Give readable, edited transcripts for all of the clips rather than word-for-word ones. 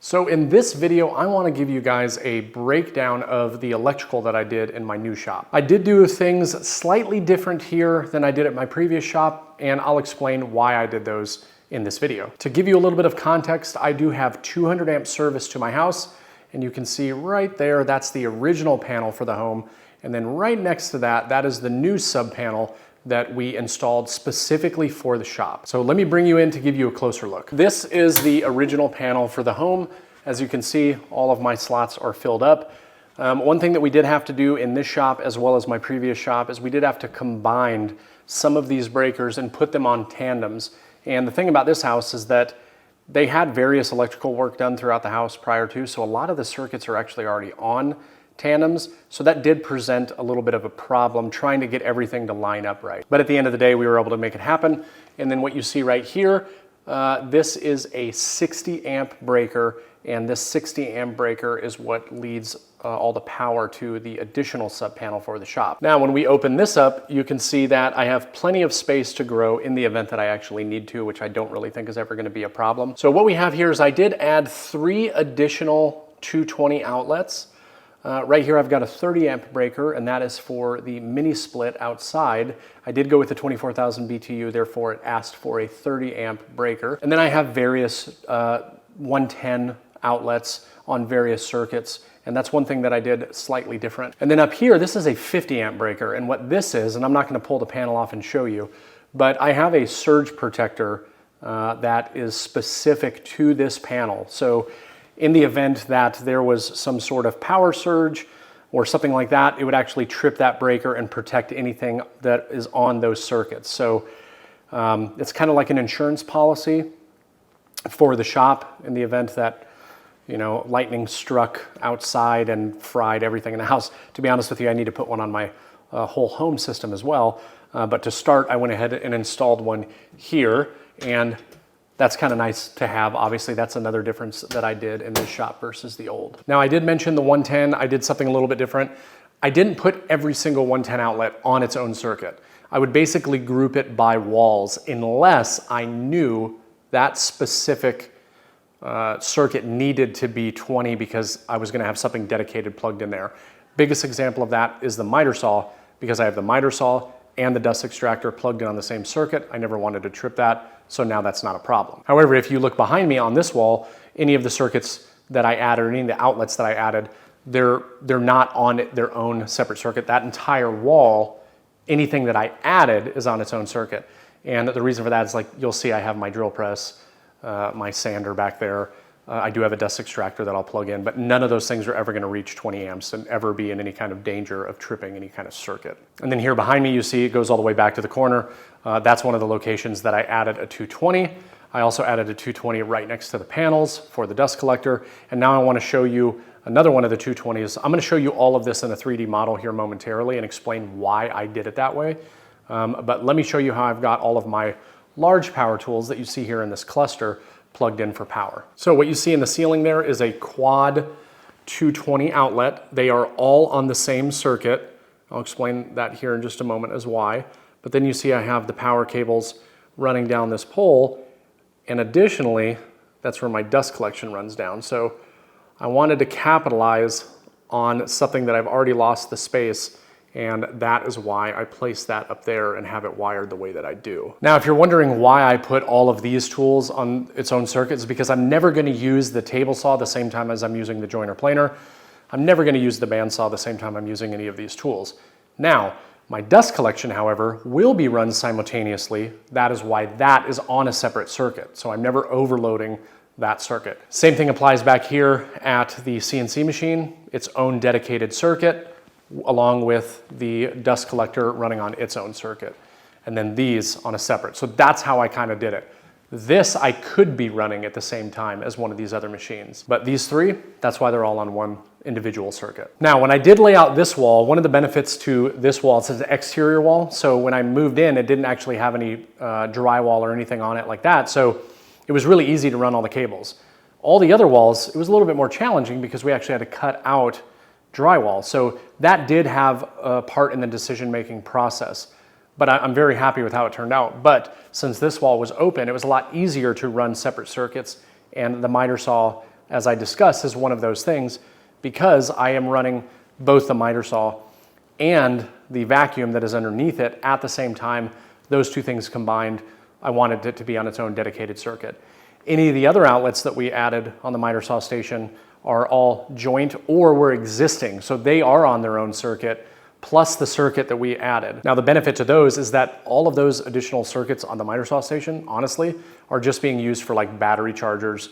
So in this video, I want to give you guys a breakdown of the electrical that I did in my new shop. I did do things slightly different here than I did at my previous shop, and I'll explain why I did those in this video. To give you a little bit of context, I do have 200 amp service to my house, and you can see right there, that's the original panel for the home. And then right next to that, that is the new sub panel that we installed specifically for the shop. So let me bring you in to give you a closer look. This is the original panel for the home. As you can see, all of my slots are filled up. One thing that we did have to do in this shop as well as my previous shop is we did have to combine some of these breakers and put them on tandems. And the thing about this house is that they had various electrical work done throughout the house prior to, so a lot of the circuits are actually already on tandems, so that did present a little bit of a problem trying to get everything to line up right. But at the end of the day, we were able to make it happen. And then what you see right here, this is a 60 amp breaker, and this 60 amp breaker is what leads all the power to the additional sub panel for the shop. Now, when we open this up, you can see that I have plenty of space to grow in the event that I actually need to, which I don't really think is ever going to be a problem. So what we have here is I did add 3 additional 220 outlets. Right here I've got a 30 amp breaker, and that is for the mini split outside. I did go with the 24,000 BTU, therefore it asked for a 30 amp breaker. And then I have various 110 outlets on various circuits, and that's one thing that I did slightly different. And then up here, this is a 50 amp breaker, and what this is, and I'm not going to pull the panel off and show you, but I have a surge protector that is specific to this panel. So in the event that there was some sort of power surge or something like that, it would actually trip that breaker and protect anything that is on those circuits. So it's kind of like an insurance policy for the shop in the event that, you know, lightning struck outside and fried everything in the house. To be honest with you, I need to put one on my whole home system as well. But to start, I went ahead and installed one here, and that's kind of nice to have. Obviously, that's another difference that I did in this shop versus the old. Now, I did mention the 110. I did something a little bit different. I didn't put every single 110 outlet on its own circuit. I would basically group it by walls unless I knew that specific circuit needed to be 20 because I was going to have something dedicated plugged in there. Biggest example of that is the miter saw, because I have the miter saw and the dust extractor plugged in on the same circuit. I never wanted to trip that, so now that's not a problem. However, if you look behind me on this wall, any of the circuits that I added, or any of the outlets that I added, they're not on their own separate circuit. That entire wall, anything that I added is on its own circuit. And the reason for that is, like, you'll see I have my drill press, my sander back there. I do have a dust extractor that I'll plug in, but none of those things are ever going to reach 20 amps and ever be in any kind of danger of tripping any kind of circuit. And then here behind me, you see it goes all the way back to the corner. That's one of the locations that I added a 220. I also added a 220 right next to the panels for the dust collector. And now I want to show you another one of the 220s. I'm going to show you all of this in a 3D model here momentarily and explain why I did it that way. But let me show you how I've got all of my large power tools that you see here in this cluster plugged in for power. So what you see in the ceiling there is a quad 220 outlet. They are all on the same circuit. I'll explain that here in just a moment as why. But then you see I have the power cables running down this pole, and additionally, that's where my dust collection runs down. So I wanted to capitalize on something that I've already lost the space, and that is why I placed that up there and have it wired the way that I do. Now, if you're wondering why I put all of these tools on its own circuits, because I'm never going to use the table saw the same time as I'm using the joiner planer. I'm never going to use the bandsaw the same time I'm using any of these tools. Now, my dust collection, however, will be run simultaneously. That is why that is on a separate circuit. So I'm never overloading that circuit. Same thing applies back here at the CNC machine, its own dedicated circuit, along with the dust collector running on its own circuit, and then these on a separate. So that's how I kind of did it. This I could be running at the same time as one of these other machines, but these 3, that's why they're all on one individual circuit. Now, when I did lay out this wall, one of the benefits to this wall, it's an exterior wall, so when I moved in, it didn't actually have any drywall or anything on it like that, so it was really easy to run all the cables. All the other walls, it was a little bit more challenging because we actually had to cut out drywall. So that did have a part in the decision-making process, but I'm very happy with how it turned out. But since this wall was open, it was a lot easier to run separate circuits, and the miter saw as I discussed, is one of those things because I am running both the miter saw and the vacuum that is underneath it at the same time. Those two things combined, I wanted it to be on its own dedicated circuit. Any of the other outlets that we added on the miter saw station are all joint or were existing, so they are on their own circuit, plus the circuit that we added. Now the benefit to those is that all of those additional circuits on the miter saw station, honestly, are just being used for like battery chargers,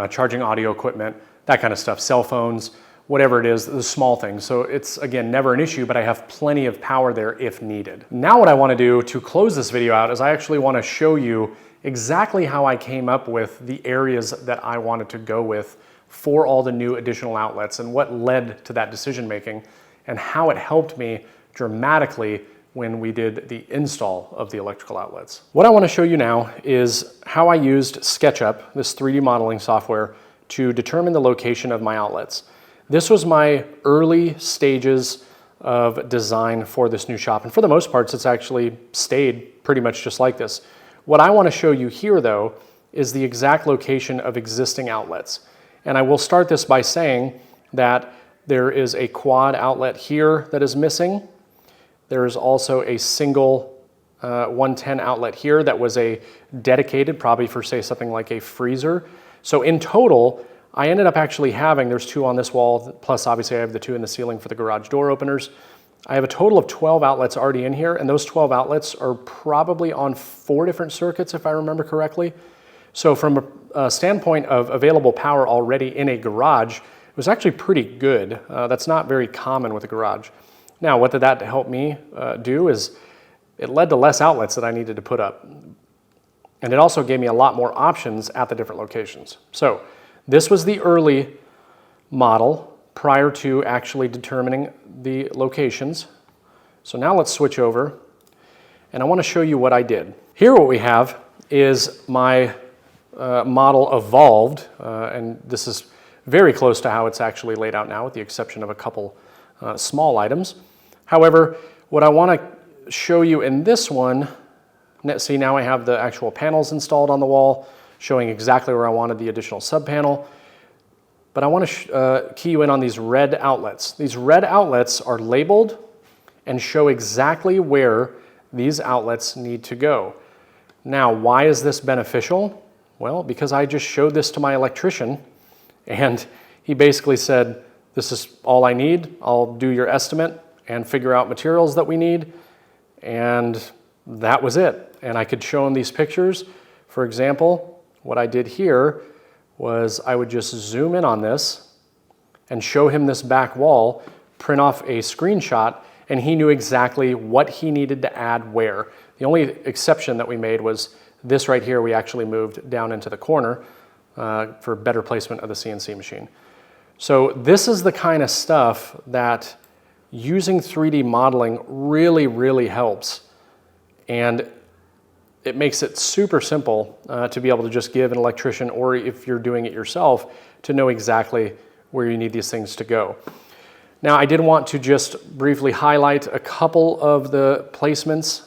charging audio equipment, that kind of stuff, cell phones, whatever it is, the small things. So it's, again, never an issue, but I have plenty of power there if needed. Now what I want to do to close this video out is I actually want to show you exactly how I came up with the areas that I wanted to go with for all the new additional outlets and what led to that decision making and how it helped me dramatically when we did the install of the electrical outlets. What I want to show you now is how I used SketchUp, this 3D modeling software, to determine the location of my outlets. This was my early stages of design for this new shop, and for the most part, it's actually stayed pretty much just like this. What I want to show you here, though, is the exact location of existing outlets. And I will start this by saying that there is a quad outlet here that is missing. There is also a single 110 outlet here that was a dedicated, probably for, say, something like a freezer. So in total, I ended up actually having, there's 2 on this wall, plus obviously I have the 2 in the ceiling for the garage door openers. I have a total of 12 outlets already in here, and those 12 outlets are probably on 4 different circuits, if I remember correctly. So from a standpoint of available power already in a garage, it was actually pretty good. That's not very common with a garage. Now, what did that help me do is it led to less outlets that I needed to put up. And it also gave me a lot more options at the different locations. So this was the early model prior to actually determining the locations. So now let's switch over, and I want to show you what I did. Here what we have is my model evolved, and this is very close to how it's actually laid out now, with the exception of a couple small items. However, what I want to show you in this one, see, now I have the actual panels installed on the wall, showing exactly where I wanted the additional sub-panel. But I want to key you in on these red outlets. These red outlets are labeled and show exactly where these outlets need to go. Now, why is this beneficial? Well, because I just showed this to my electrician, and he basically said, this is all I need. I'll do your estimate and figure out materials that we need. And that was it. And I could show him these pictures. For example, what I did here was I would just zoom in on this and show him this back wall, print off a screenshot, and he knew exactly what he needed to add where. The only exception that we made was this right here we actually moved down into the corner for better placement of the CNC machine. So this is the kind of stuff that using 3D modeling really, really helps. And it makes it super simple to be able to just give an electrician, or if you're doing it yourself, to know exactly where you need these things to go. Now, I did want to just briefly highlight a couple of the placements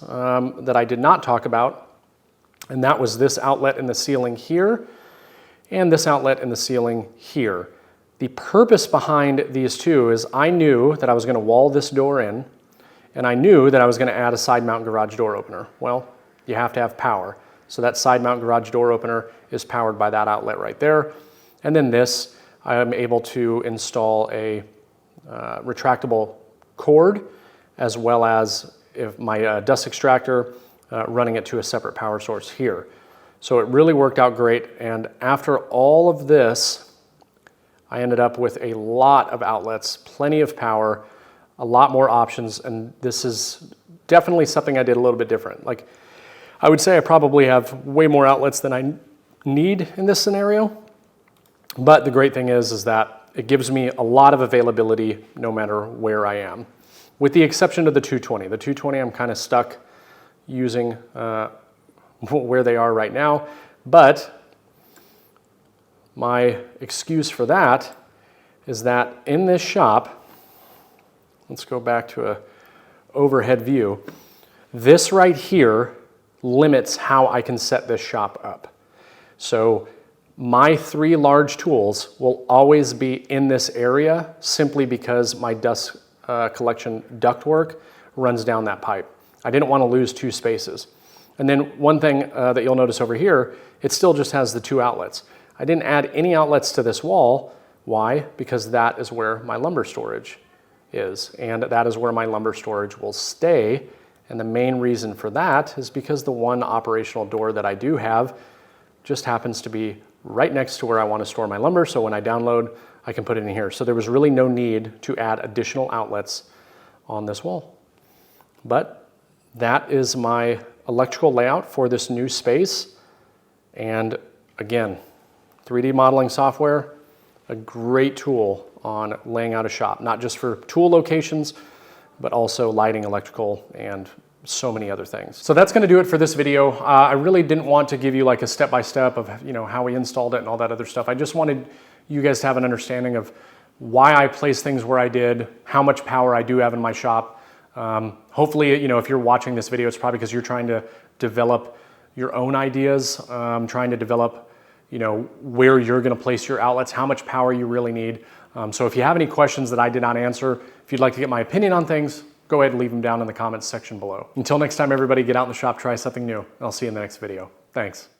that I did not talk about, and that was this outlet in the ceiling here and this outlet in the ceiling here. The purpose behind these two is I knew that I was going to wall this door in, and I knew that I was going to add a side mount garage door opener. Well, you have to have power. So that side mount garage door opener is powered by that outlet right there. And then this, I am able to install a retractable cord, as well as if my dust extractor, running it to a separate power source here. So it really worked out great. And after all of this, I ended up with a lot of outlets, plenty of power, a lot more options. And this is definitely something I did a little bit different. Like, I would say I probably have way more outlets than I need in this scenario, but the great thing is that it gives me a lot of availability no matter where I am, with the exception of the 220. The 220 I'm kind of stuck using where they are right now, but my excuse for that is that in this shop, let's go back to an overhead view, this right here limits how I can set this shop up. So My 3 large tools will always be in this area simply because my dust collection ductwork runs down that pipe. I didn't want to lose 2 spaces. And then one thing that you'll notice over here, it still just has the 2 outlets. I didn't add any outlets to this wall. Why? Because that is where my lumber storage is, and that is where my lumber storage will stay. And the main reason for that is because the one operational door that I do have just happens to be right next to where I want to store my lumber, so when I download, I can put it in here. So there was really no need to add additional outlets on this wall. But that is my electrical layout for this new space. And again, 3D modeling software, a great tool on laying out a shop, not just for tool locations, but also lighting, electrical, and so many other things. So that's gonna do it for this video. I really didn't want to give you like a step-by-step of how we installed it and all that other stuff. I just wanted you guys to have an understanding of why I placed things where I did, how much power I do have in my shop. Hopefully, if you're watching this video, it's probably because you're trying to develop your own ideas, trying to develop where you're gonna place your outlets, how much power you really need. So if you have any questions that I did not answer, if you'd like to get my opinion on things, go ahead and leave them down in the comments section below. Until next time, everybody, get out in the shop, try something new. I'll see you in the next video. Thanks.